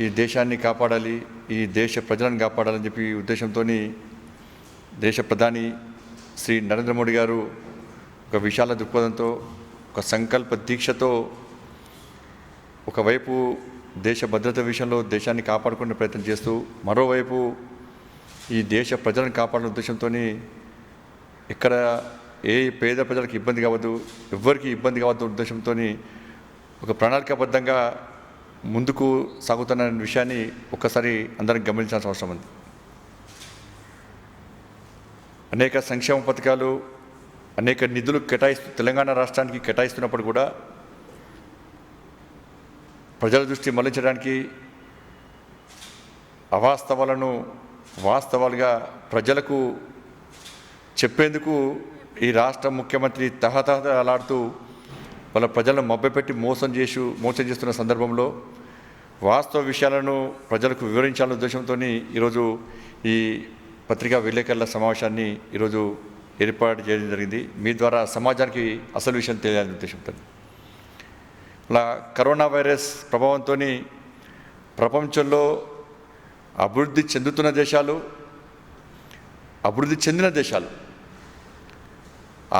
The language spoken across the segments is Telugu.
ఈ దేశాన్ని కాపాడాలి, ఈ దేశ ప్రజలను కాపాడాలని చెప్పి ఉద్దేశంతో దేశ ప్రధాని శ్రీ నరేంద్ర మోడీ గారు ఒక విశాల దృక్పథంతో, ఒక సంకల్ప దీక్షతో ఒకవైపు దేశ భద్రత విషయంలో దేశాన్ని కాపాడుకునే ప్రయత్నం చేస్తూ, మరోవైపు ఈ దేశ ప్రజలను కాపాడిన ఉద్దేశంతో ఇక్కడ ఏ పేద ప్రజలకు ఇబ్బంది కావద్దు, ఎవ్వరికి ఇబ్బంది కావద్దు ఉద్దేశంతో ఒక ప్రణాళికాబద్ధంగా ముందుకు సాగుతున్న విషయాన్ని ఒక్కసారి అందరం గమనించాల్సిన అవసరం ఉంది. అనేక సంక్షేమ పథకాలు, అనేక నిధులు తెలంగాణ రాష్ట్రానికి కేటాయిస్తున్నప్పుడు కూడా ప్రజల దృష్టి మళ్లించడానికి అవాస్తవాలను వాస్తవాలుగా ప్రజలకు చెప్పేందుకు ఈ రాష్ట్ర ముఖ్యమంత్రి తహతహలాడుతూ వాళ్ళ ప్రజలను మభ్యపెట్టి మోసం చేస్తున్న సందర్భంలో వాస్తవ విషయాలను ప్రజలకు వివరించాలనే ఉద్దేశంతో ఈరోజు ఈ పత్రికా విలేకరుల సమావేశాన్ని ఈరోజు ఏర్పాటు చేయడం జరిగింది. మీ ద్వారా సమాజానికి అసలు విషయం తెలియాలనే ఉద్దేశంతో. అలా కరోనా వైరస్ ప్రభావంతో ప్రపంచంలో అభివృద్ధి చెందుతున్న దేశాలు, అభివృద్ధి చెందిన దేశాలు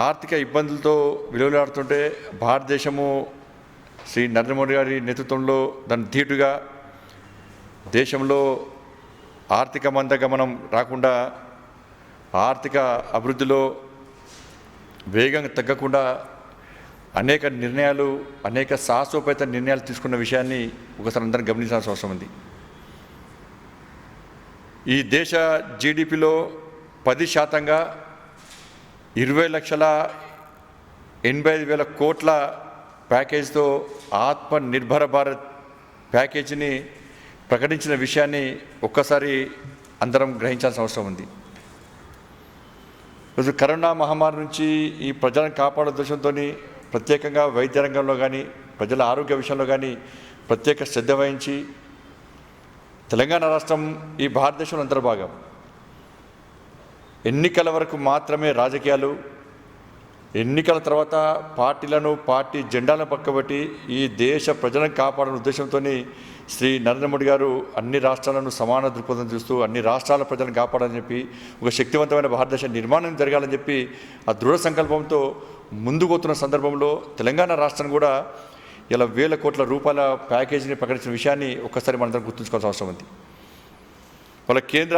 ఆర్థిక ఇబ్బందులతో విలువలాడుతుంటే భారతదేశము శ్రీ నరేంద్ర మోడీ గారి నేతృత్వంలో దాన్ని ధీటుగా దేశంలో ఆర్థిక మందగమనం రాకుండా, ఆర్థిక అభివృద్ధిలో వేగంగా తగ్గకుండా అనేక నిర్ణయాలు, అనేక సాహసోపేత నిర్ణయాలు తీసుకున్న విషయాన్ని ఒకసారి అందరం గమనించాల్సిన అవసరం ఉంది. ఈ దేశ జీడిపిలో 10% 20,85,000 కోట్ల ప్యాకేజీతో ఆత్మనిర్భర భారత్ ప్యాకేజీని ప్రకటించిన విషయాన్ని ఒక్కసారి అందరం గ్రహించాల్సిన అవసరం ఉంది. ఈరోజు కరోనా మహమ్మారి నుంచి ఈ ప్రజలను కాపాడే ఉద్దేశంతో ప్రత్యేకంగా వైద్య రంగంలో కానీ, ప్రజల ఆరోగ్య విషయంలో కానీ ప్రత్యేక శ్రద్ధ వహించి తెలంగాణ రాష్ట్రం ఈ భారతదేశంలో అంతర్భాగం. ఎన్నికల వరకు మాత్రమే రాజకీయాలు, ఎన్నికల తర్వాత పార్టీలను, పార్టీ జెండాలను పక్కబెట్టి ఈ దేశ ప్రజలను కాపాడని ఉద్దేశంతో శ్రీ నరేంద్ర మోడీ గారు అన్ని రాష్ట్రాలను సమాన దృక్పథం చూస్తూ అన్ని రాష్ట్రాల ప్రజలను కాపాడాలని చెప్పి, ఒక శక్తివంతమైన భారతదేశ నిర్మాణం జరగాలని చెప్పి ఆ దృఢ సంకల్పంతో ముందుకు పోతున్న సందర్భంలో తెలంగాణ రాష్ట్రం కూడా ఇలా 1,000 కోట్ల రూపాయల ప్యాకేజీని ప్రకటించిన విషయాన్ని ఒక్కసారి మనందరం గుర్తుంచుకోవాల్సిన అవసరం ఉంది. వాళ్ళ కేంద్ర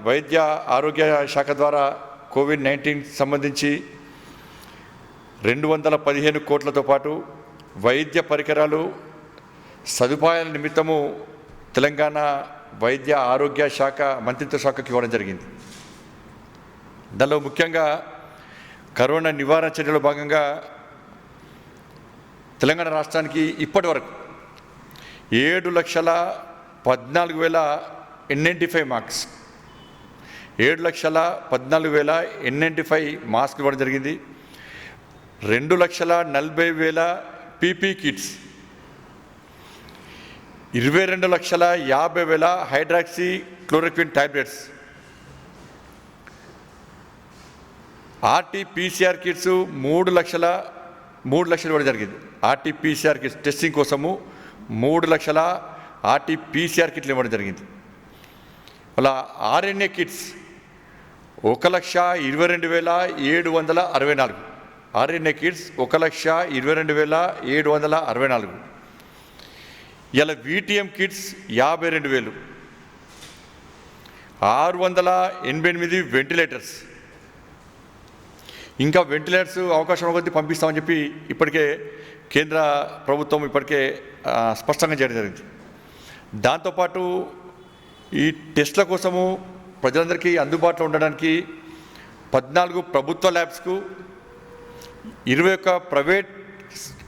వైద్య ఆరోగ్య శాఖ ద్వారా కోవిడ్-19 సంబంధించి 215 కోట్లతో పాటు వైద్య పరికరాలు సదుపాయాల నిమిత్తము తెలంగాణ వైద్య ఆరోగ్య శాఖ మంత్రిత్వ శాఖకి ఇవ్వడం జరిగింది. దానిలో ముఖ్యంగా కరోనా నివారణ చర్యలో భాగంగా తెలంగాణ రాష్ట్రానికి ఇప్పటి వరకు 7,14,000 N95 మార్క్స్, 7,14,000 N95 మాస్కులు ఇవ్వడం జరిగింది. 2,40,000 PP kits, 22,50,000 hydroxy chloroquine tablets, RTPCR kits 3 లక్షలు ఇవ్వడం జరిగింది. ఆర్టీపీసీఆర్ కిట్స్ టెస్టింగ్ కోసము 3 లక్షల ఆర్టీపీసీఆర్ కిట్లు ఇవ్వడం జరిగింది. అలా ఆర్ఎన్ఏ కిట్స్ 1,22,764, ఆర్ఎన్ఏ కిట్స్ 1,22,764. ఇలా వీటీఎం కిట్స్ 52,000, 688 వెంటిలేటర్స్. ఇంకా వెంటిలేటర్స్ అవకాశం కొద్దీ పంపిస్తామని చెప్పి ఇప్పటికే కేంద్ర ప్రభుత్వం ఇప్పటికే స్పష్టంగా చేయడం జరిగింది. దాంతోపాటు ఈ టెస్టుల కోసము ప్రజలందరికీ అందుబాటులో ఉండడానికి 14 ప్రభుత్వ ల్యాబ్స్కు, 21 ప్రైవేట్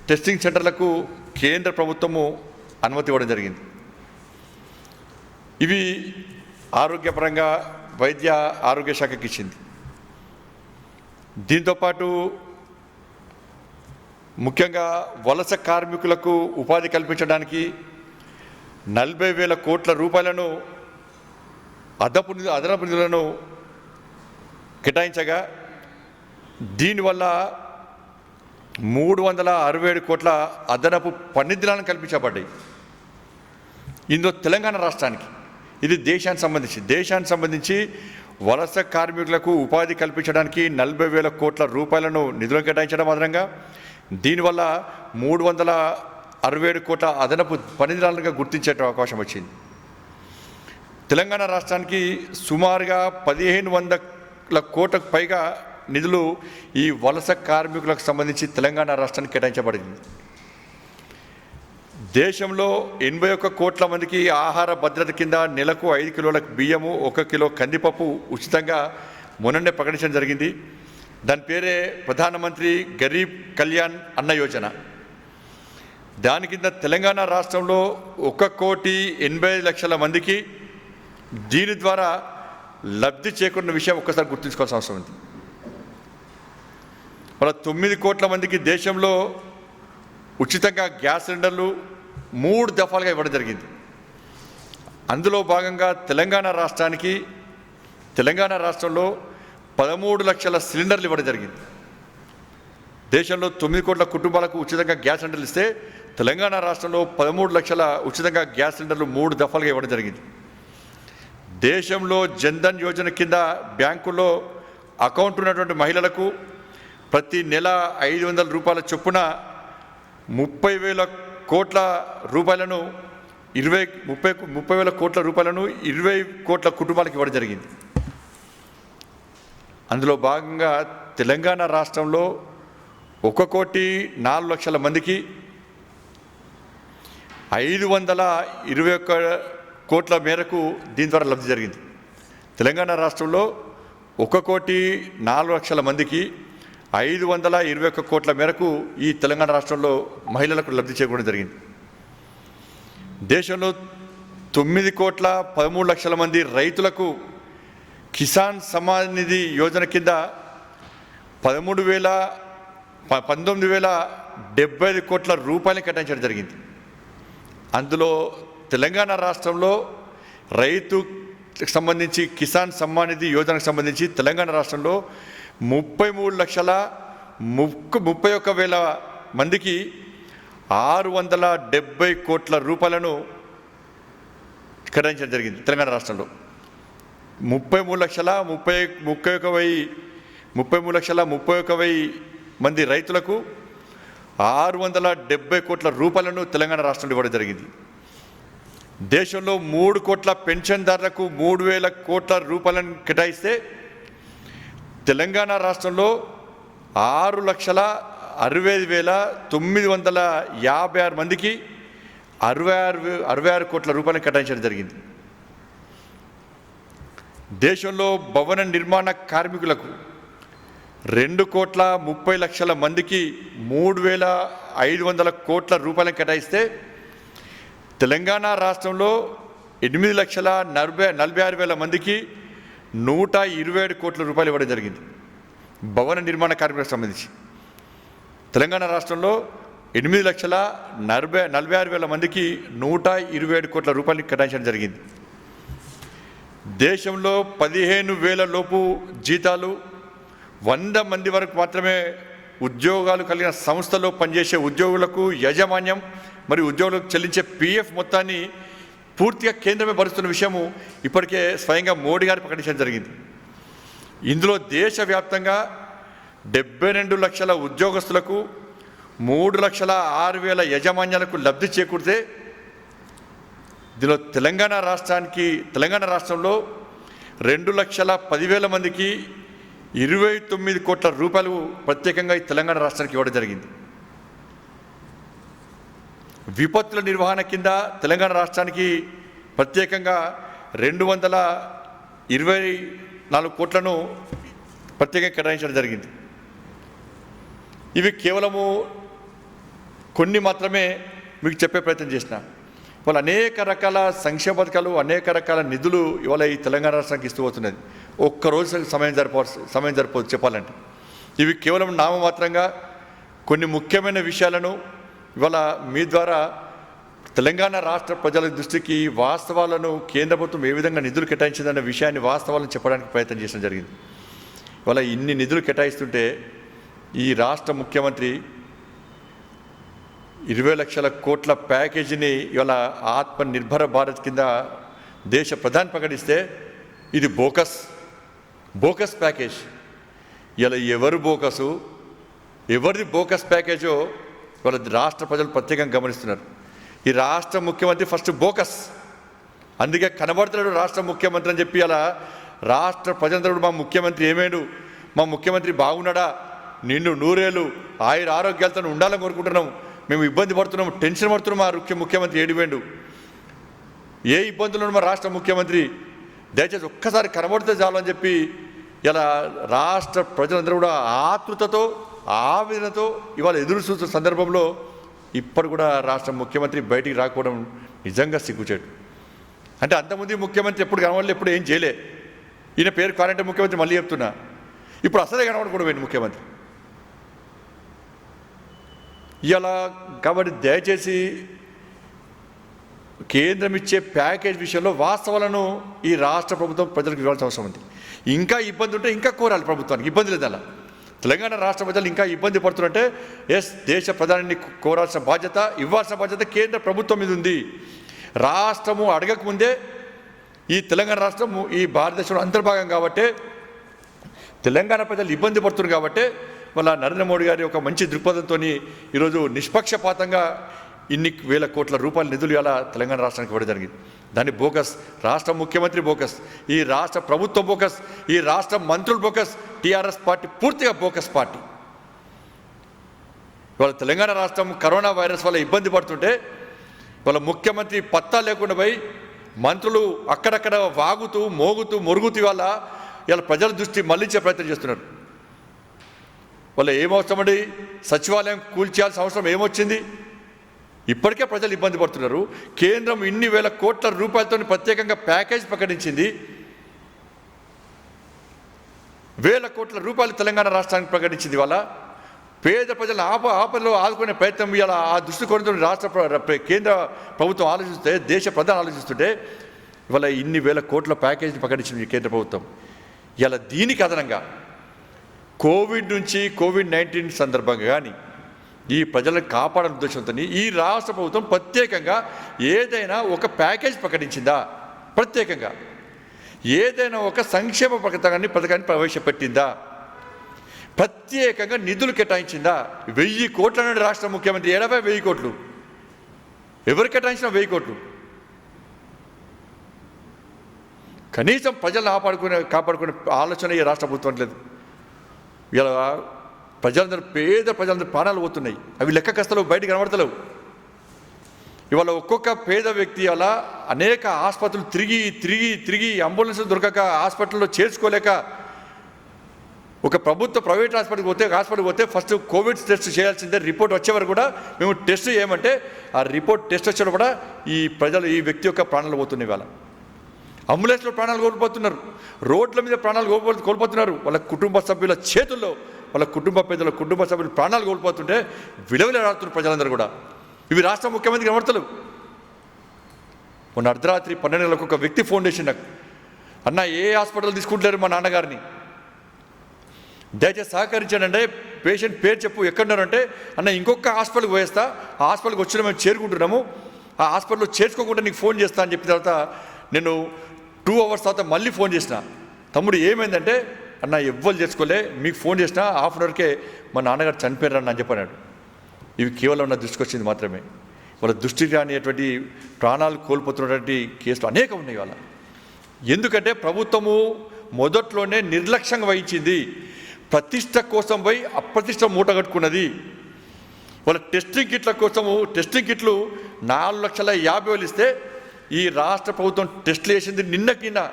టెస్టింగ్ సెంటర్లకు కేంద్ర ప్రభుత్వము అనుమతి ఇవ్వడం జరిగింది. ఇవి ఆరోగ్యపరంగా వైద్య ఆరోగ్య శాఖకి ఇచ్చింది. దీంతోపాటు ముఖ్యంగా వలస కార్మికులకు ఉపాధి కల్పించడానికి 40,000 కోట్ల రూపాయలను అదనపు నిధులను కేటాయించగా దీనివల్ల 367 కోట్ల అదనపు పన్ను నిధులను కల్పించబడ్డాయి. ఇందులో తెలంగాణ రాష్ట్రానికి ఇది దేశానికి సంబంధించి వలస కార్మికులకు ఉపాధి కల్పించడానికి 40,000 కోట్ల రూపాయలను నిధులు కేటాయించడం అదనంగా దీనివల్ల 367 కోట్ల అదనపు పనిదినాలుగా గుర్తించే అవకాశం వచ్చింది. తెలంగాణ రాష్ట్రానికి సుమారుగా 1,500 కోట్లకు పైగా నిధులు ఈ వలస కార్మికులకు సంబంధించి తెలంగాణ రాష్ట్రానికి కేటాయించబడింది. దేశంలో 81 కోట్ల మందికి ఆహార భద్రత కింద నెలకు 5 కిలోల బియ్యము 1 కిలో కందిపప్పు ఉచితంగా మొన్ననే ప్రకటించడం జరిగింది. దాని పేరే ప్రధానమంత్రి గరీబ్ కళ్యాణ్ అన్న యోజన. దాని కింద తెలంగాణ రాష్ట్రంలో 1,85,00,000 మందికి దీని ద్వారా లబ్ధి చేకూరిన విషయం ఒక్కసారి గుర్తుంచుకోవాల్సిన అవసరం ఉంది. మన 9 కోట్ల మందికి దేశంలో ఉచితంగా గ్యాస్ సిలిండర్లు 3 దఫాలుగా ఇవ్వడం జరిగింది. అందులో భాగంగా తెలంగాణ రాష్ట్రంలో 13 లక్షల సిలిండర్లు ఇవ్వడం జరిగింది. దేశంలో 9 కోట్ల కుటుంబాలకు ఉచితంగా గ్యాస్ సిలిండర్లు ఇస్తే తెలంగాణ రాష్ట్రంలో 13 లక్షల ఉచితంగా గ్యాస్ సిలిండర్లు 3 దఫాలుగా ఇవ్వడం జరిగింది. దేశంలో జన్ధన్ యోజన కింద బ్యాంకుల్లో అకౌంట్ ఉన్నటువంటి మహిళలకు ప్రతి నెల 500 రూపాయల చొప్పున 30,000 కోట్ల రూపాయలను 30,000 కోట్ల రూపాయలను 20 కోట్ల కుటుంబాలకు ఇవ్వడం జరిగింది. అందులో భాగంగా తెలంగాణ రాష్ట్రంలో 1,04,00,000 మందికి 521 కోట్ల మేరకు దీని ద్వారా లబ్ధి జరిగింది. తెలంగాణ రాష్ట్రంలో 1,04,00,000 మందికి 521 కోట్ల మేరకు ఈ తెలంగాణ రాష్ట్రంలో మహిళలకు లబ్ధి చేకూరడం జరిగింది. దేశంలో 9,13,00,000 మంది రైతులకు కిసాన్ సమ్మాన్ నిధి యోజన కింద 19,075 కోట్ల రూపాయలు కేటాయించడం జరిగింది. అందులో తెలంగాణ రాష్ట్రంలో రైతుకు సంబంధించి కిసాన్ సమ్మాన్ నిధి యోజనకు సంబంధించి తెలంగాణ రాష్ట్రంలో 33,31,000 మందికి 670 కోట్ల రూపాయలను కేటాయించడం జరిగింది. తెలంగాణ రాష్ట్రంలో 33,31,000 మంది రైతులకు 670 కోట్ల రూపాయలను తెలంగాణ రాష్ట్రంలో ఇవ్వడం జరిగింది. దేశంలో 3 కోట్ల పెన్షన్దారులకు 3,000 కోట్ల రూపాయలను కేటాయిస్తే తెలంగాణ రాష్ట్రంలో 6,65,956 మందికి 66 కోట్ల రూపాయలను కేటాయించడం జరిగింది. దేశంలో భవన నిర్మాణ కార్మికులకు 2,30,00,000 మందికి 3,500 కోట్ల రూపాయలను కేటాయిస్తే తెలంగాణ రాష్ట్రంలో 8,46,000 మందికి 127 కోట్ల రూపాయలు ఇవ్వడం జరిగింది. భవన నిర్మాణ కార్మికులకు సంబంధించి తెలంగాణ రాష్ట్రంలో 8,46,000 మందికి 127 కోట్ల రూపాయలు కేటాయించడం జరిగింది. దేశంలో 15,000 లోపు జీతాలు 100 మంది వరకు మాత్రమే ఉద్యోగాలు కలిగిన సంస్థలో పనిచేసే ఉద్యోగులకు యాజమాన్యం మరియు ఉద్యోగులకు చెల్లించే PF మొత్తాన్ని పూర్తిగా కేంద్రమే భరుస్తున్న విషయము ఇప్పటికే స్వయంగా మోడీ గారు ప్రకటించడం జరిగింది. ఇందులో దేశవ్యాప్తంగా 72 లక్షల ఉద్యోగస్తులకు 3,06,000 యాజమాన్యాలకు లబ్ధి చేకూరితే దీనిలో తెలంగాణ రాష్ట్రంలో 2,10,000 మందికి 29 కోట్ల రూపాయలు ప్రత్యేకంగా ఈ తెలంగాణ రాష్ట్రానికి ఇవ్వడం జరిగింది. విపత్తుల నిర్వహణ కింద తెలంగాణ రాష్ట్రానికి ప్రత్యేకంగా 224 కోట్లను ప్రత్యేకంగా కేటాయించడం జరిగింది. ఇవి కేవలము కొన్ని మాత్రమే మీకు చెప్పే ప్రయత్నం చేసిన. ఇవాళ అనేక రకాల సంక్షేమ పథకాలు, అనేక రకాల నిధులు ఇవాళ ఈ తెలంగాణ రాష్ట్రానికి ఇస్తూ పోతున్నది. ఒక్కరోజు సమయం సరిపోదు చెప్పాలంటే. ఇవి కేవలం నామమాత్రంగా కొన్ని ముఖ్యమైన విషయాలను ఇవాళ మీ ద్వారా తెలంగాణ రాష్ట్ర ప్రజల దృష్టికి వాస్తవాలను కేంద్ర ప్రభుత్వం ఏ విధంగా నిధులు కేటాయించిందన్న విషయాన్ని వాస్తవాలను చెప్పడానికి ప్రయత్నం చేయడం జరిగింది. ఇవాళ ఇన్ని నిధులు కేటాయిస్తుంటే ఈ రాష్ట్ర ముఖ్యమంత్రి 20 లక్షల కోట్ల ప్యాకేజీని ఇవాళ ఆత్మ నిర్భర భారత్ కింద దేశ ప్రధాని ప్రకటిస్తే ఇది బోకస్ ప్యాకేజ్. ఇలా ఎవరు బోకసు, ఎవరిది బోకస్ ప్యాకేజో ఇవాళ రాష్ట్ర ప్రజలు ప్రత్యేకంగా గమనిస్తున్నారు. ఈ రాష్ట్ర ముఖ్యమంత్రి ఫస్ట్ బోకస్, అందుకే కనబడుతున్నాడు రాష్ట్ర ముఖ్యమంత్రి అని చెప్పి అలా రాష్ట్ర ప్రజలందరూ మా ముఖ్యమంత్రి ఏమేడు, మా ముఖ్యమంత్రి బాగున్నాడా, నిన్ను నూరేళ్ళు ఆయుర ఆరోగ్యాలతో ఉండాలని కోరుకుంటున్నాం, మేము ఇబ్బంది పడుతున్నాం, టెన్షన్ పడుతున్నాం, మా ముఖ్యమంత్రి ఏడిపోయాడు, ఏ ఇబ్బందులు మా రాష్ట్ర ముఖ్యమంత్రి, దయచేసి ఒక్కసారి కనబడితే చాలని చెప్పి ఇలా రాష్ట్ర ప్రజలందరూ కూడా ఆతృతతో ఆవేదనతో ఇవాళ ఎదురు చూస్తున్న సందర్భంలో ఇప్పుడు కూడా రాష్ట్ర ముఖ్యమంత్రి బయటికి రాకపోవడం నిజంగా సిగ్గుచేటు. అంటే అంతకుముందు ముఖ్యమంత్రి ఎప్పుడు కనబడలే, ఎప్పుడు ఏం చేయలే, ఈయన పేరు కారంటే ముఖ్యమంత్రి మళ్ళీ చెప్తున్నా, ఇప్పుడు అసలే కనబడకూడదు పోయింది ముఖ్యమంత్రి ఇలా. కాబట్టి దయచేసి కేంద్రం ఇచ్చే ప్యాకేజ్ విషయంలో వాస్తవాలను ఈ రాష్ట్ర ప్రభుత్వం ప్రజలకు ఇవ్వాల్సిన అవసరం ఉంది. ఇంకా ఇబ్బంది ఉంటే ఇంకా కోరాలి ప్రభుత్వానికి, ఇబ్బంది లేదు. అలా తెలంగాణ రాష్ట్ర ప్రజలు ఇంకా ఇబ్బంది పడుతుంటే దేశ ప్రధానిని కోరాల్సిన బాధ్యత, ఇవ్వాల్సిన బాధ్యత కేంద్ర ప్రభుత్వం మీద ఉంది. రాష్ట్రము అడగకముందే ఈ తెలంగాణ రాష్ట్రము ఈ భారతదేశంలో అంతర్భాగం కాబట్టి తెలంగాణ ప్రజలు ఇబ్బంది పడుతున్నారు కాబట్టి వాళ్ళ నరేంద్ర మోడీ గారి ఒక మంచి దృక్పథంతో ఈరోజు నిష్పక్షపాతంగా ఇన్ని వేల కోట్ల రూపాయల నిధులు ఇలా తెలంగాణ రాష్ట్రానికి ఇవ్వడం జరిగింది. దాన్ని బోకస్, రాష్ట్ర ముఖ్యమంత్రి బోకస్, ఈ రాష్ట్ర ప్రభుత్వం బోకస్, ఈ రాష్ట్ర మంత్రులు బోకస్, టీఆర్ఎస్ పార్టీ పూర్తిగా బోకస్ పార్టీ. ఇవాళ తెలంగాణ రాష్ట్రం కరోనా వైరస్ వల్ల ఇబ్బంది పడుతుంటే వాళ్ళ ముఖ్యమంత్రి పత్తా లేకుండా పోయి మంత్రులు అక్కడక్కడ వాగుతూ మోగుతూ మొరుగుతూ వల్ల ఇలా ప్రజల దృష్టి మళ్లించే ప్రయత్నం చేస్తున్నారు. వాళ్ళ ఏమవసరమండి, సచివాలయం కూల్చేయాల్సిన అవసరం ఏమొచ్చింది? ఇప్పటికే ప్రజలు ఇబ్బంది పడుతున్నారు. కేంద్రం ఇన్ని వేల కోట్ల రూపాయలతో ప్రత్యేకంగా ప్యాకేజ్ ప్రకటించింది. వేల కోట్ల రూపాయలు తెలంగాణ రాష్ట్రానికి ప్రకటించింది. వాళ్ళ పేద ప్రజలను ఆపదలో ఆదుకునే ప్రయత్నం ఇలా ఆ దృష్టికోణంతో రాష్ట్ర కేంద్ర ప్రభుత్వం ఆలోచిస్తే, దేశ ప్రధాని ఆలోచిస్తుంటే ఇవాళ ఇన్ని వేల కోట్ల ప్యాకేజీని ప్రకటించింది కేంద్ర ప్రభుత్వం. ఇలా దీనికి అదనంగా కోవిడ్-19 సందర్భంగా కానీ ఈ ప్రజలను కాపాడాలనే ఉద్దేశంతో ఈ రాష్ట్ర ప్రభుత్వం ప్రత్యేకంగా ఏదైనా ఒక ప్యాకేజ్ ప్రకటించిందా? ప్రత్యేకంగా ఏదైనా ఒక సంక్షేమ పథకాన్ని ప్రవేశపెట్టిందా? ప్రత్యేకంగా నిధులు కేటాయించిందా? 1000 కోట్లు అన్నాడు రాష్ట్ర ముఖ్యమంత్రి. 1000 కోట్లు ఎవరు కేటాయించిన? 1000 కోట్లు. కనీసం ప్రజలను కాపాడుకునే ఆలోచన ఈ రాష్ట్ర ప్రభుత్వం లేదు. ఇలా ప్రజలందరూ, పేద ప్రజలందరూ ప్రాణాలు పోతున్నాయి. అవి లెక్క కస్తలేవు, బయటికి కనబడతలేవు. ఇవాళ ఒక్కొక్క పేద వ్యక్తి అలా అనేక ఆసుపత్రులు తిరిగి అంబులెన్స్ దొరకక హాస్పిటల్లో చేర్చుకోలేక ఒక ప్రైవేట్ హాస్పిటల్కి పోతే ఫస్ట్ కోవిడ్ టెస్ట్ చేయాల్సిందే. రిపోర్ట్ వచ్చే వరకు కూడా మేము టెస్ట్ చేయమంటే ఆ రిపోర్ట్ టెస్ట్ వచ్చేటప్పుడు కూడా ఈ వ్యక్తి యొక్క ప్రాణాలు పోతున్నాయి. ఇవాళ అంబులెన్స్లో ప్రాణాలు కోల్పోతున్నారు, రోడ్ల మీద ప్రాణాలు కోల్పోతున్నారు. వాళ్ళ కుటుంబ సభ్యుల చేతుల్లో, వాళ్ళ కుటుంబ సభ్యులు ప్రాణాలు కోల్పోతుంటే విలువలాడుతున్నారు ప్రజలందరూ కూడా. ఇవి రాష్ట్ర ముఖ్యమంత్రికి కనబడతలేవు. మొన్న అర్ధరాత్రి 12 గంటలకు ఒక వ్యక్తి ఫోన్ చేసి నాకు, అన్న ఏ హాస్పిటల్ తీసుకుంటలేరు మా నాన్నగారిని, దయచేసి సహకరించానంటే పేషెంట్ పేరు చెప్పు ఎక్కడున్నారంటే, అన్న ఇంకొక హాస్పిటల్కి పోయేస్తా, ఆ హాస్పిటల్కి వచ్చిన మేము చేరుకుంటున్నాము, ఆ హాస్పిటల్లో చేర్చుకోకుండా నీకు ఫోన్ చేస్తా అని చెప్పిన తర్వాత నేను 2 hours తర్వాత మళ్ళీ ఫోన్ చేసిన, తమ్ముడు ఏమైందంటే, అన్న ఎవ్వరు చేసుకోలే, మీకు ఫోన్ చేసినా హాఫ్ అన్ అవర్కే మా నాన్నగారు చనిపోయారని అని చెప్పన్నాడు. ఇవి కేవలం నా దృష్టికి వచ్చింది మాత్రమే. వాళ్ళ దృష్టికి రానిటువంటి ప్రాణాలు కోల్పోతున్నటువంటి కేసులు అనేకం ఉన్నాయి వాళ్ళ. ఎందుకంటే ప్రభుత్వము మొదట్లోనే నిర్లక్ష్యంగా వహించింది. ప్రతిష్ట కోసం పోయి అప్రతిష్ట మూట కట్టుకున్నది. వాళ్ళ టెస్టింగ్ కిట్ల కోసము టెస్టింగ్ కిట్లు 4,50,000 ఇస్తే ఈ రాష్ట్ర ప్రభుత్వం టెస్టులు చేసింది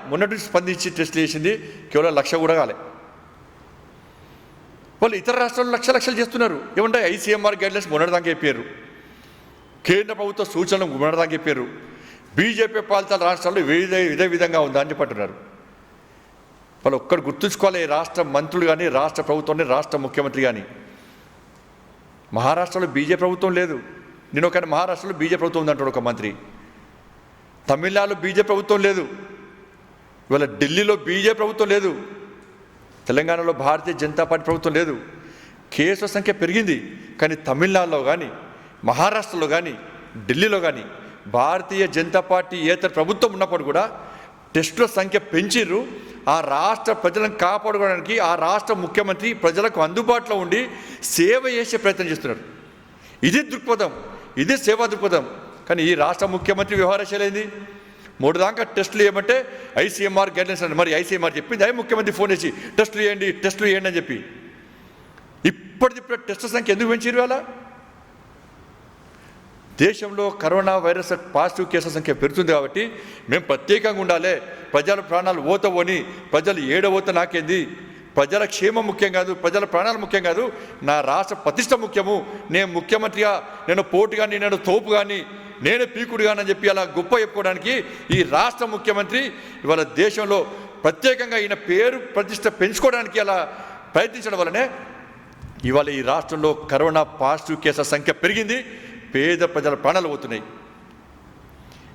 మొన్నటి స్పందించి టెస్టులు చేసింది కేవలం 1,00,000 కూడా కాలే. వాళ్ళు ఇతర రాష్ట్రాల్లో లక్షలు చేస్తున్నారు. ఏమంటే ICMR గైడ్లైన్స్ మొన్నటిదాకా చెప్పారు, కేంద్ర ప్రభుత్వ సూచనలు మొన్నటిదాకా చెప్పారు. బీజేపీ పాలిత రాష్ట్రాల్లో ఇదే విధంగా ఉందా అని చెప్పంటున్నారు. వాళ్ళు ఒక్కడు గుర్తుంచుకోవాలి, రాష్ట్ర మంత్రులు కానీ, రాష్ట్ర ప్రభుత్వం, రాష్ట్ర ముఖ్యమంత్రి కానీ. మహారాష్ట్రలో బీజేపీ ప్రభుత్వం లేదు. నేను ఒక మహారాష్ట్రలో బీజేపీ ప్రభుత్వం ఉందంటాడు ఒక మంత్రి. తమిళనాడులో బీజేపీ ప్రభుత్వం లేదు. ఇవాళ ఢిల్లీలో బీజేపీ ప్రభుత్వం లేదు. తెలంగాణలో భారతీయ జనతా పార్టీ ప్రభుత్వం లేదు. కేసుల సంఖ్య పెరిగింది, కానీ తమిళనాడులో కానీ, మహారాష్ట్రలో కానీ ఢిల్లీలో కానీ భారతీయ జనతా పార్టీ ఏతర ప్రభుత్వం ఉన్నప్పుడు కూడా టెస్టుల సంఖ్య పెంచిర్రు. ఆ రాష్ట్ర ప్రజలను కాపాడుకోవడానికి ఆ రాష్ట్ర ముఖ్యమంత్రి ప్రజలకు అందుబాటులో ఉండి సేవ చేసే ప్రయత్నం చేస్తున్నారు. ఇది దృక్పథం, ఇది సేవా దృక్పథం. కానీ ఈ రాష్ట్ర ముఖ్యమంత్రి వ్యవహారశైలి ఏంది? 3 దాకా టెస్టులు చేయమంటే ఐసీఎంఆర్ గైడ్లైన్స్ అండి. మరి ఐసీఎంఆర్ చెప్పింది అదే ముఖ్యమంత్రి ఫోన్ చేసి టెస్టులు చేయండి అని చెప్పి. ఇప్పటికిప్పుడు టెస్టుల సంఖ్య ఎందుకు పెంచారు? అలా దేశంలో కరోనా వైరస్ పాజిటివ్ కేసుల సంఖ్య పెరుగుతుంది కాబట్టి మేము ప్రత్యేకంగా ఉండాలి, ప్రజల ప్రాణాలు ఓతవని, ప్రజలు ఏడవోత నాకేంది, ప్రజల క్షేమం ముఖ్యం కాదు, ప్రజల ప్రాణాలు ముఖ్యం కాదు, నా రాష్ట్ర ప్రతిష్ట ముఖ్యము, నేను ముఖ్యమంత్రిగా, నేను పోటు కానీ, నేను తోపు కానీ, నేనే పీకుడు కానీ అని చెప్పి అలా గొప్ప చెప్పుకోవడానికి ఈ రాష్ట్ర ముఖ్యమంత్రి ఇవాళ దేశంలో ప్రత్యేకంగా ఈయన పేరు ప్రతిష్ట పెంచుకోవడానికి అలా ప్రయత్నించడం వల్లనే ఇవాళ ఈ రాష్ట్రంలో కరోనా పాజిటివ్ కేసుల సంఖ్య పెరిగింది, పేద ప్రజల ప్రాణాలు పోతున్నాయి.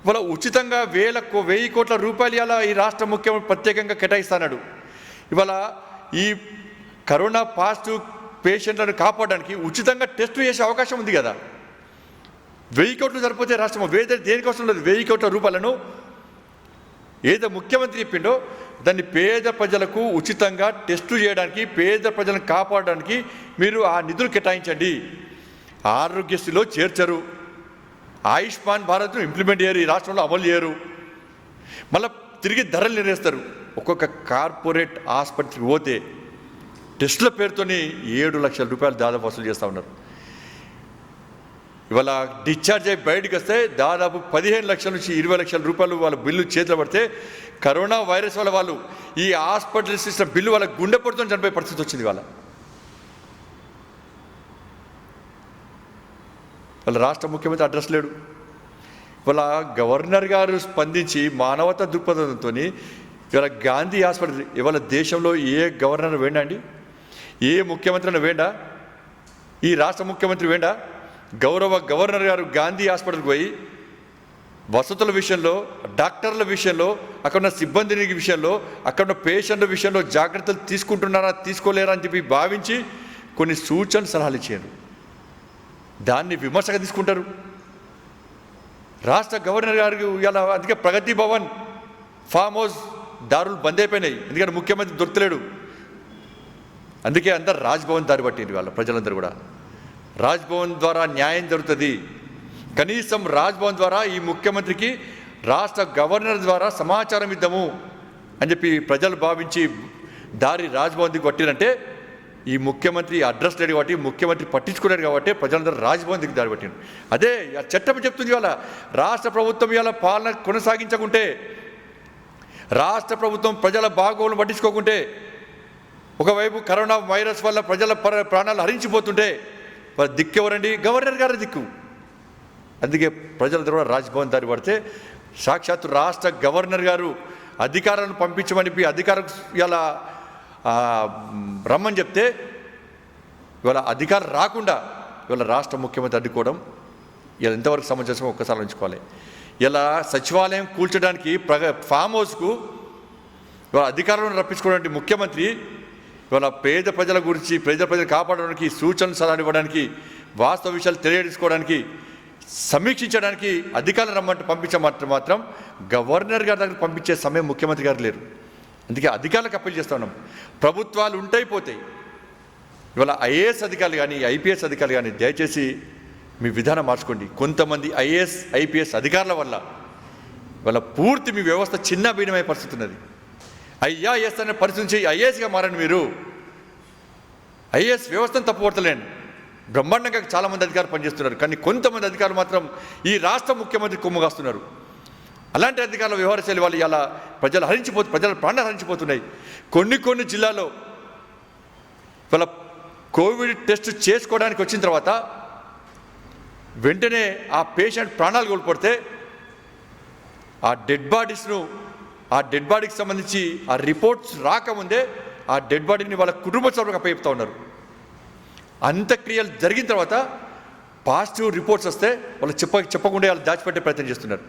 ఇవాళ ఉచితంగా 1000 కోట్ల రూపాయలు ఇలా ఈ రాష్ట్ర ముఖ్యమంత్రి ప్రత్యేకంగా కేటాయిస్తున్నాడు. ఇవాళ ఈ కరోనా పాజిటివ్ పేషెంట్లను కాపాడడానికి ఉచితంగా టెస్ట్ చేసే అవకాశం ఉంది కదా. 1000 కోట్లు సరిపోతే రాష్ట్రం దేనికోసం లేదు. 1000 కోట్ల రూపాయలను ఏదో ముఖ్యమంత్రి చెప్పిండో దాన్ని పేద ప్రజలకు ఉచితంగా టెస్టు చేయడానికి, పేద ప్రజలను కాపాడడానికి మీరు ఆ నిధులు కేటాయించండి. ఆరోగ్యశ్రీలో చేర్చరు, ఆయుష్మాన్ భారత్ను ఇంప్లిమెంట్ చేయరు, ఈ రాష్ట్రంలో అమలు చేయరు, మళ్ళీ తిరిగి ధరలు నిర్ణయిస్తారు. ఒక్కొక్క కార్పొరేట్ ఆసుపత్రికి పోతే టెస్టుల పేరుతోని 7 లక్షల రూపాయలు దాదాపు వసూలు చేస్తూ ఉన్నారు. ఇవాళ డిశ్చార్జ్ అయ్యి బయటకు వస్తే దాదాపు 15 లక్షల నుంచి 20 లక్షల రూపాయలు వాళ్ళ బిల్లు చేతిలో పడితే కరోనా వైరస్ వల్ల వాళ్ళు ఈ హాస్పిటల్ సిస్టమ్ బిల్లు వాళ్ళ గుండె పొడితో చనిపోయే పరిస్థితి వచ్చింది. వాళ్ళ రాష్ట్ర ముఖ్యమంత్రి అడ్రస్ లేడు. ఇవాళ గవర్నర్ గారు స్పందించి మానవతా దృక్పథంతో ఇవాళ గాంధీ హాస్పిటల్, ఇవాళ దేశంలో ఏ గవర్నర్ వేండా అండి, ఏ ముఖ్యమంత్రి వేండా, ఈ రాష్ట్ర ముఖ్యమంత్రి వేండా? గౌరవ గవర్నర్ గారు గాంధీ హాస్పిటల్కి పోయి వసతుల విషయంలో, డాక్టర్ల విషయంలో, అక్కడున్న సిబ్బంది విషయంలో, అక్కడున్న పేషెంట్ల విషయంలో జాగ్రత్తలు తీసుకుంటున్నారా తీసుకోలేరా అని చెప్పి భావించి కొన్ని సూచన సలహాలు ఇచ్చారు. దాన్ని విమర్శగా తీసుకుంటారు. రాష్ట్ర గవర్నర్ గారికి ఇలా అందుకే ప్రగతి భవన్, ఫామ్ హౌస్ దారులు బంద్ అయిపోయినాయి. ఎందుకంటే ముఖ్యమంత్రి దొరకలేడు. అందుకే అందరు రాజ్భవన్ దారి పట్టింది. వాళ్ళ ప్రజలందరూ కూడా రాజ్భవన్ ద్వారా న్యాయం జరుగుతుంది. కనీసం రాజ్భవన్ ద్వారా ఈ ముఖ్యమంత్రికి రాష్ట్ర గవర్నర్ ద్వారా సమాచారం ఇద్దాము అని చెప్పి ప్రజలు భావించి దారి రాజ్భవన్ దిగి పట్టిరంటే ఈ ముఖ్యమంత్రి అడ్రస్ లేడు కాబట్టి, ముఖ్యమంత్రి పట్టించుకున్నాడు కాబట్టి ప్రజలందరూ రాజ్భవన్ దిగి దారి పట్టిండు. అదే చట్టం చెప్తుంది. ఇవాళ రాష్ట్ర ప్రభుత్వం ఇవాళ పాలన కొనసాగించకుంటే, రాష్ట్ర ప్రభుత్వం ప్రజల బాగోగులు పట్టించుకోకుంటే, ఒకవైపు కరోనా వైరస్ వల్ల ప్రజల ప్రాణాలు హరించిపోతుంటే దిక్కు ఎవరండి? గవర్నర్ గారి దిక్కు. అందుకే ప్రజలందరూ కూడా రాజ్భవన్ దారి పడితే సాక్షాత్తు రాష్ట్ర గవర్నర్ గారు అధికారులను పంపించమని అధికారులకు ఇలా రమ్మని చెప్తే ఇవాళ అధికారం రాకుండా ఇవాళ రాష్ట్ర ముఖ్యమంత్రి అడ్డుకోవడం ఇలా ఎంతవరకు సమంజసం ఒక్కసారి ఉంచుకోవాలి. ఇలా సచివాలయం కూల్చడానికి ఫామ్ హౌస్కు ఇవాళ అధికారులను రప్పించుకోవడానికి ముఖ్యమంత్రి ఇవాళ పేద ప్రజల గురించి, ప్రజలు కాపాడడానికి, సూచనలు సలహాలు ఇవ్వడానికి, వాస్తవ విషయాలు తెలియజేసుకోవడానికి, సమీక్షించడానికి అధికారులు రమ్మంటే పంపించమంటే మాత్రం గవర్నర్ గారి దగ్గర పంపించే సమయం ముఖ్యమంత్రి గారు లేరు. అందుకే అధికారులకు అప్పీల్ చేస్తూ ఉన్నాం. ప్రభుత్వాలు ఉంటాయి పోతాయి. ఇవాళ ఐఏఎస్ అధికారులు కానీ, ఐపీఎస్ అధికారులు కానీ దయచేసి మీ విధానం మార్చుకోండి. కొంతమంది ఐఏఎస్ ఐపీఎస్ అధికారుల వల్ల ఇవాళ పూర్తి మీ వ్యవస్థ చిన్న భిన్నమయ్యే పరిస్థితి ఉన్నది. ఐఏఎస్ అనే పరిస్థితి నుంచి ఐఏఎస్గా మారండి. మీరు ఐఏఎస్ వ్యవస్థను తప్పుపడతలేండి. బ్రహ్మాండంగా చాలామంది అధికారులు పనిచేస్తున్నారు. కానీ కొంతమంది అధికారులు మాత్రం ఈ రాష్ట్ర ముఖ్యమంత్రి కొమ్ముగాస్తున్నారు. అలాంటి అధికారుల వ్యవహారశైలి వాళ్ళు ఇలా ప్రజల ప్రాణాలు హరించిపోతున్నాయి. కొన్ని జిల్లాల్లో వాళ్ళ కోవిడ్ టెస్ట్ చేసుకోవడానికి వచ్చిన తర్వాత వెంటనే ఆ పేషెంట్ ప్రాణాలు కోల్పోతే ఆ డెడ్ బాడీకి సంబంధించి ఆ రిపోర్ట్స్ రాకముందే ఆ డెడ్ బాడీని వాళ్ళ కుటుంబ సభ్యులకు అప్పచెప్తా ఉన్నారు. అంత్యక్రియలు జరిగిన తర్వాత పాజిటివ్ రిపోర్ట్స్ వస్తే వాళ్ళు చెప్పకుండా వాళ్ళు దాచిపెట్టే ప్రయత్నం చేస్తున్నారు.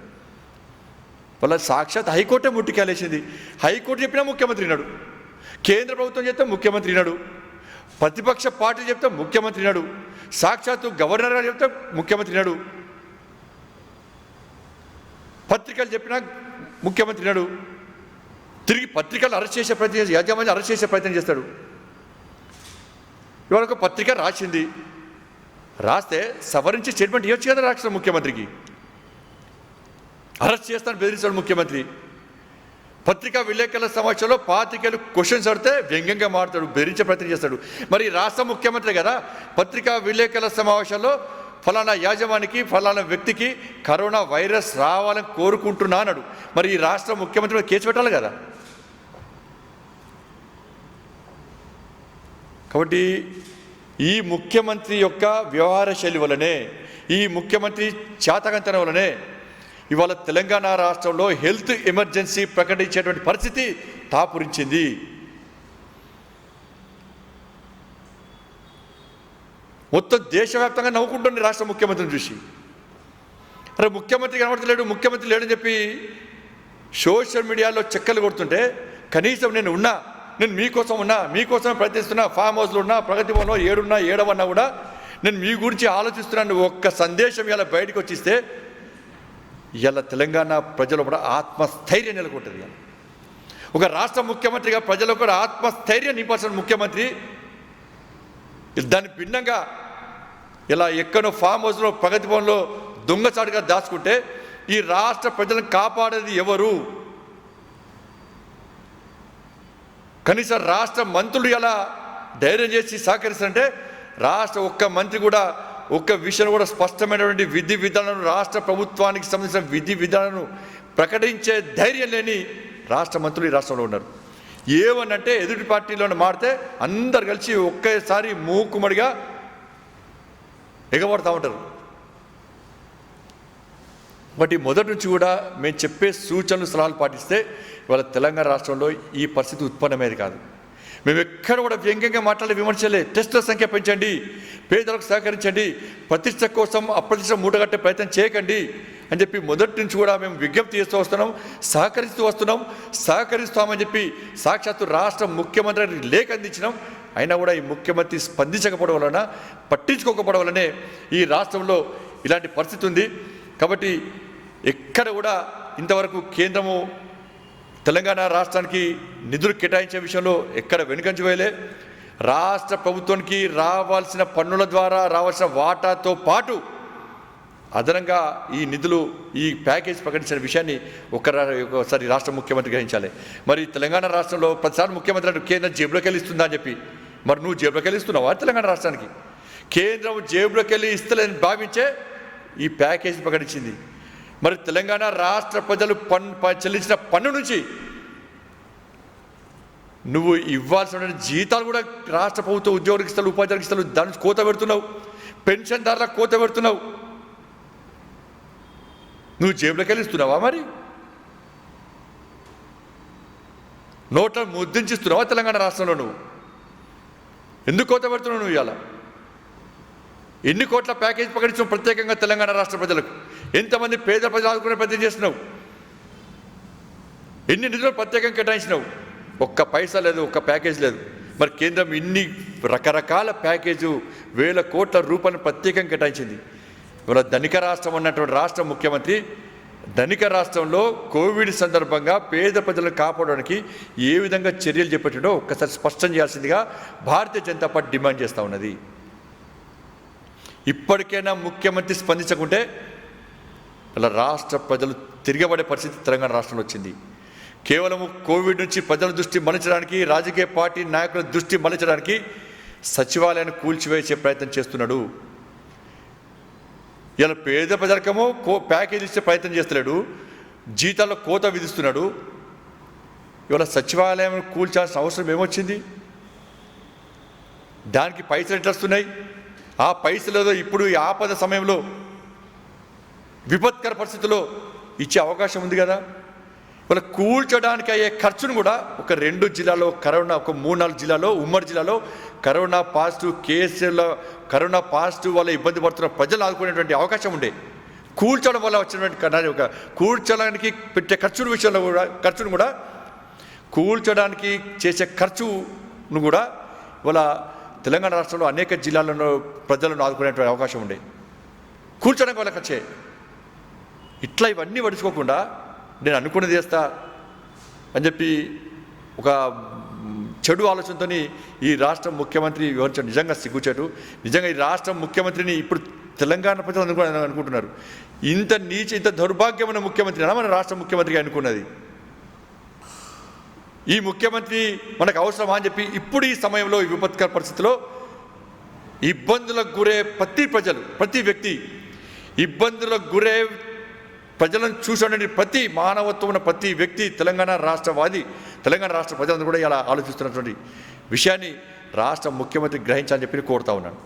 వాళ్ళ సాక్షాత్ హైకోర్టే ముట్టికాలేసింది. హైకోర్టు చెప్పినా ముఖ్యమంత్రి నాడు, కేంద్ర ప్రభుత్వం చెప్తే ముఖ్యమంత్రి నాడు, ప్రతిపక్ష పార్టీలు చెప్తే ముఖ్యమంత్రి నాడు, సాక్షాత్తు గవర్నర్ గారు చెప్తే ముఖ్యమంత్రి నాడు, పత్రికలు చెప్పినా ముఖ్యమంత్రి నాడు, తిరిగి పత్రికలు అరెస్ట్ చేసే ప్రయత్నం చేసి యాజమాన్యం అరెస్ట్ చేసే ప్రయత్నం చేస్తాడు. ఇవాళ ఒక పత్రిక రాసింది, రాస్తే సవరించి స్టేట్మెంట్ ఇవ్వచ్చు కదా రాష్ట్ర ముఖ్యమంత్రికి. అరెస్ట్ చేస్తాను బెదిరిస్తాడు ముఖ్యమంత్రి. పత్రికా విలేకరుల సమావేశంలో పాత్రికలు క్వశ్చన్స్ అడితే వ్యంగ్యంగా మాట్లాడు, బెదిరించే ప్రయత్నం చేస్తాడు. మరి రాష్ట్ర ముఖ్యమంత్రి కదా పత్రికా విలేకరుల సమావేశంలో ఫలానా యాజమానికి ఫలానా వ్యక్తికి కరోనా వైరస్ రావాలని కోరుకుంటున్నా అన్నాడు. మరి ఈ రాష్ట్ర ముఖ్యమంత్రి మీద కేసు పెట్టాలి కదా. కాబట్టి ఈ ముఖ్యమంత్రి యొక్క వ్యవహార శైలి వలనే, ఈ ముఖ్యమంత్రి చేతకంతనం వలనే ఇవాళ తెలంగాణ రాష్ట్రంలో హెల్త్ ఎమర్జెన్సీ ప్రకటించేటువంటి పరిస్థితి తాపురించింది. మొత్తం దేశవ్యాప్తంగా నవ్వుకుంటుంది రాష్ట్ర ముఖ్యమంత్రిని చూసి. అరే ముఖ్యమంత్రి కనబడతలేడు, ముఖ్యమంత్రి లేడని చెప్పి సోషల్ మీడియాలో చెక్కలు కొడుతుంటే, కనీసం నేను మీకోసం ఉన్నా, మీకోసమే ప్రయత్నిస్తున్నా, ఫామ్ హౌస్లో ఉన్నా, ప్రగతి భవన్లో ఏడవన్నా కూడా నేను మీ గురించి ఆలోచిస్తున్నాను ఒక్క సందేశం ఇలా బయటకు వచ్చిస్తే ఇలా తెలంగాణ ప్రజలు కూడా ఆత్మస్థైర్యం నెలకొంటుంది. ఒక రాష్ట్ర ముఖ్యమంత్రిగా ప్రజలకు కూడా ఆత్మస్థైర్యం నింపాల్సిన ముఖ్యమంత్రి దాన్ని భిన్నంగా ఇలా ఎక్కడో ఫామ్ హౌస్లో ప్రగతి భవన్లో దొంగచాటుగా దాచుకుంటే ఈ రాష్ట్ర ప్రజలను కాపాడేది ఎవరు? కనీసం రాష్ట్ర మంత్రులు ఎలా ధైర్యం చేసి సహకరిస్తారంటే రాష్ట్ర ఒక్క మంత్రి కూడా ఒక్క విషయం కూడా స్పష్టమైనటువంటి విధి విధానాలను రాష్ట్ర ప్రభుత్వానికి సంబంధించిన విధి విధానాలను ప్రకటించే ధైర్యం లేని రాష్ట్ర మంత్రులు ఈ రాష్ట్రంలో ఉన్నారు. ఏమనంటే ఎదుటి పార్టీలో మాడితే అందరు కలిసి ఒకేసారి మూకుమ్మడిగా ఎగబడతా ఉంటారు. బట్ మొదటి నుంచి కూడా మేము చెప్పే సూచనలు సలహాలు పాటిస్తే ఇవాళ తెలంగాణ రాష్ట్రంలో ఈ పరిస్థితి ఉత్పన్నమయ్యేది కాదు. మేము ఎక్కడ కూడా వ్యంగ్యంగా మాట్లాడే విమర్శలే. టెస్టుల సంఖ్య పెంచండి, పేదలకు సహకరించండి, ప్రతిష్ట కోసం అప్రతిష్ట మూటగట్టే ప్రయత్నం చేయకండి అని చెప్పి మొదటి నుంచి కూడా మేము విజ్ఞప్తి చేస్తూ వస్తున్నాం, సహకరిస్తామని చెప్పి సాక్షాత్తు రాష్ట్ర ముఖ్యమంత్రి లేఖ అందించినాం. అయినా కూడా ఈ ముఖ్యమంత్రి స్పందించకపోవడం వలన, పట్టించుకోకపోవడం వల్లనే ఈ రాష్ట్రంలో ఇలాంటి పరిస్థితి ఉంది. కాబట్టి ఎక్కడ కూడా ఇంతవరకు కేంద్రము తెలంగాణ రాష్ట్రానికి నిధులు కేటాయించే విషయంలో ఎక్కడ వెనుకంజ వేయలే. రాష్ట్ర ప్రభుత్వానికి రావాల్సిన పన్నుల ద్వారా రావాల్సిన వాటాతో పాటు అదనంగా ఈ నిధులు, ఈ ప్యాకేజ్ ప్రకటించిన విషయాన్ని ఒకసారి రాష్ట్ర ముఖ్యమంత్రి గ్రహించాలి. మరి తెలంగాణ రాష్ట్రంలో ప్రతిసారి ముఖ్యమంత్రి కేంద్రం జేబులోకి వెళ్ళి ఇస్తుందా అని చెప్పి, మరి నువ్వు జేబులోకి వెళ్ళి ఇస్తున్నావా తెలంగాణ రాష్ట్రానికి? కేంద్రం జేబులోకి వెళ్ళి ఇస్తలేని భావించే ఈ ప్యాకేజ్ ప్రకటించింది. మరి తెలంగాణ రాష్ట్ర ప్రజలు చెల్లించిన పన్ను నుంచి నువ్వు ఇవ్వాల్సిన జీతాలు కూడా రాష్ట్ర ప్రభుత్వ ఉద్యోగులకు ఇస్తారు, ఉపాధ్యాయులకు ఇస్తారు, దాని నుంచి కోత పెడుతున్నావు, పెన్షన్దారులకు కోత పెడుతున్నావు. నువ్వు జేబులోకి వెళ్ళి ఇస్తున్నావా? మరి నోట్లను ముద్రించిస్తున్నావా తెలంగాణ రాష్ట్రంలో? నువ్వు ఎందుకు కోత పెడుతున్నావు? నువ్వు ఇవాళ ఎన్ని కోట్ల ప్యాకేజ్ ప్రకటించావు ప్రత్యేకంగా తెలంగాణ రాష్ట్ర ప్రజలకు? ఎంతమంది పేద ప్రజలు ఆదుకునే ప్రయత్నం చేసినావు? ఎన్ని నిధులు ప్రత్యేకంగా కేటాయించినావు? ఒక్క పైసా లేదు, ఒక్క ప్యాకేజ్ లేదు. మరి కేంద్రం ఇన్ని రకరకాల ప్యాకేజు, వేల కోట్ల రూపాయలు ప్రత్యేకంగా కేటాయించింది. ఇవాళ ధనిక రాష్ట్రం అన్నటువంటి రాష్ట్ర ముఖ్యమంత్రి ధనిక రాష్ట్రంలో కోవిడ్ సందర్భంగా పేద ప్రజలను కాపాడడానికి ఏ విధంగా చర్యలు చేపట్టాడో ఒక్కసారి స్పష్టం చేయాల్సిందిగా భారతీయ జనతా పార్టీ డిమాండ్ చేస్తూ ఉన్నది. ఇప్పటికైనా ముఖ్యమంత్రి స్పందించకుంటే ఇలా రాష్ట్ర ప్రజలు తిరగబడే పరిస్థితి తెలంగాణ రాష్ట్రంలో వచ్చింది. కేవలం కోవిడ్ నుంచి ప్రజల దృష్టి మలచడానికి, రాజకీయ పార్టీ నాయకుల దృష్టి మలచడానికి సచివాలయాన్ని కూల్చివేసే ప్రయత్నం చేస్తున్నాడు. ఇలా పేద ప్రజలకేమో ప్యాకేజ్ ఇచ్చే ప్రయత్నం చేస్తున్నాడు, జీతాల్లో కోత విధిస్తున్నాడు. ఇవాళ సచివాలయం కూల్చాల్సిన అవసరం ఏమొచ్చింది? దానికి పైసలు ఎట్లా వస్తున్నాయి? ఆ పైసలు ఏదో ఇప్పుడు ఈ ఆపద సమయంలో విపత్కర పరిస్థితుల్లో ఇచ్చే అవకాశం ఉంది కదా. ఇవాళ కూల్చడానికి అయ్యే ఖర్చును కూడా ఒక 2 జిల్లాలో కరోనా, ఒక 3-4 జిల్లాలో, ఉమ్మడి జిల్లాలో కరోనా పాజిటివ్ కేసుల, కరోనా పాజిటివ్ వల్ల ఇబ్బంది పడుతున్న ప్రజలు ఆదుకునేటువంటి అవకాశం ఉండే. కూల్చడం వల్ల వచ్చినటువంటి ఒక కూల్చడానికి పెట్టే ఖర్చును కూడా కూల్చడానికి చేసే ఖర్చును కూడా ఇవాళ తెలంగాణ రాష్ట్రంలో అనేక జిల్లాలలో ప్రజలను ఆదుకునేటువంటి అవకాశం ఉండే, కూర్చోడానికి వాళ్ళకి వచ్చే. ఇట్లా ఇవన్నీ పడుచుకోకుండా నేను అనుకున్నది చేస్తా అని చెప్పి ఒక చెడు ఆలోచనతో ఈ రాష్ట్ర ముఖ్యమంత్రి వివరించడం నిజంగా సిగ్గుచేటు. నిజంగా ఈ రాష్ట్ర ముఖ్యమంత్రిని ఇప్పుడు తెలంగాణ ప్రజలు అనుకుంటున్నారు, ఇంత దౌర్భాగ్యమైన ముఖ్యమంత్రి మన రాష్ట్ర ముఖ్యమంత్రిగా అనుకున్నది. ఈ ముఖ్యమంత్రి మనకు అవసరమా అని చెప్పి ఇప్పుడు ఈ సమయంలో ఈ విపత్కర పరిస్థితిలో ఇబ్బందులకు గురే ప్రతి వ్యక్తి ఇబ్బందులకు గురే ప్రజలను చూసే ప్రతి మానవత్వం ఉన్న ప్రతి వ్యక్తి తెలంగాణ రాష్ట్రవాది, తెలంగాణ రాష్ట్ర ప్రజలందరూ కూడా ఇలా ఆలోచిస్తున్నటువంటి విషయాన్ని రాష్ట్ర ముఖ్యమంత్రి గ్రహించాలని చెప్పి కోరుతా ఉన్నాను.